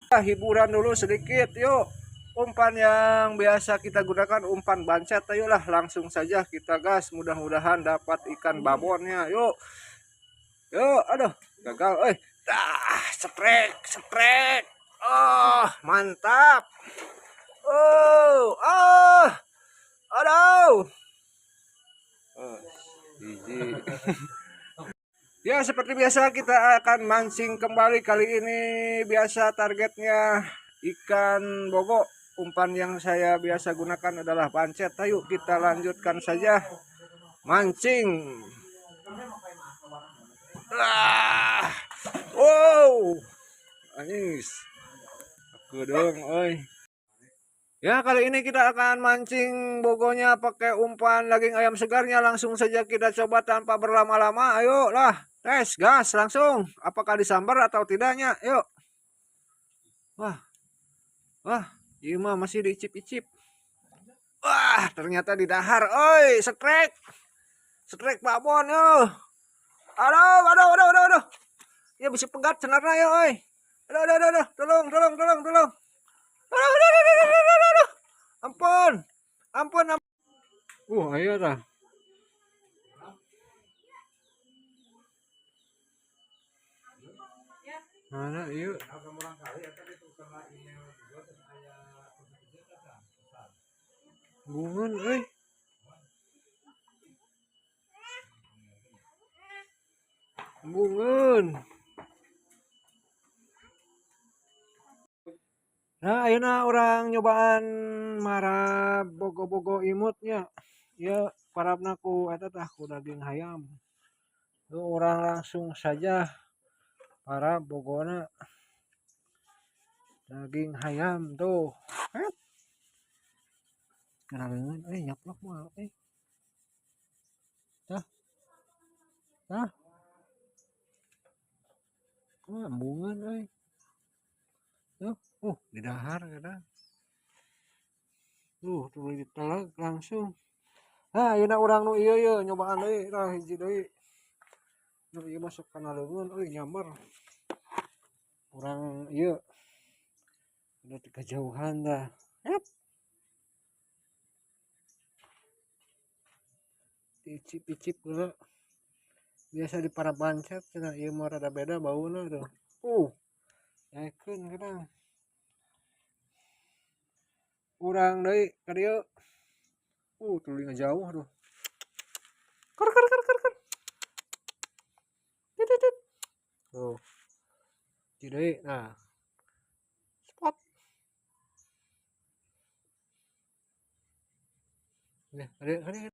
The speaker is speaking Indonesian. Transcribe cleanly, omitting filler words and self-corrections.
Hiburan dulu sedikit yuk. Umpan yang biasa kita gunakan umpan bancet, ayolah langsung saja kita gas, mudah-mudahan dapat ikan babonnya. Yuk yuk, aduh gagal. Setrek setrek. Oh mantap. Oh aduh. Jijik. Ya, seperti biasa kita akan mancing kembali. Kali ini biasa targetnya ikan bogo. Umpan yang saya biasa gunakan adalah pancet. Ayo kita lanjutkan saja mancing. Wow, anis. Aku dong, oi. Ya, kali ini kita akan mancing bogonya pakai umpan daging ayam segarnya. Langsung saja kita coba tanpa berlama-lama. Ayo lah, tes gas langsung. Apakah disambar atau tidaknya? Yuk. Wah, wah, Ima masih diicip-icip. Wah, ternyata di dahar. Oi, setrek. Setrek babon, yo. Aduh, aduh, aduh, aduh, aduh. Ya bisa pegat cenarnya ya, oi. Aduh, aduh, aduh, aduh. Tolong, tolong, tolong, tolong. Aduh, aduh, aduh, aduh, aduh, aduh, aduh. Ampun. Ampun, ampun. Ayo dah. Mana yuk. Bungun, bungun. Nah, ayeuna orang nyobaan marah bogo-bogo imutnya. Ya, parabna ku eta tah ku daging hayam. Tuh orang langsung saja para bogona daging hayam tuh. Kenalan nyaplok mah Tah, tah. Bungun Tuh, di dahar kadang. Tuh ditelag langsung. Nah, ayeuna urang nu ieu ye nyobaan deui tah hiji deui. Nu ieu masuk kana leungeun nyamber. Urang ieu udah di kejauhan dah. Icip-icip dulu. Biasa di para bancet cenah ieu mah rada beda bauna tuh. Yaekeun kadang. Urang deui ka dieu. Tulinga jauh tuh. Kar kar kar kar kar. Tit. Tuh. Jadi, nah. Spot. Nih, ada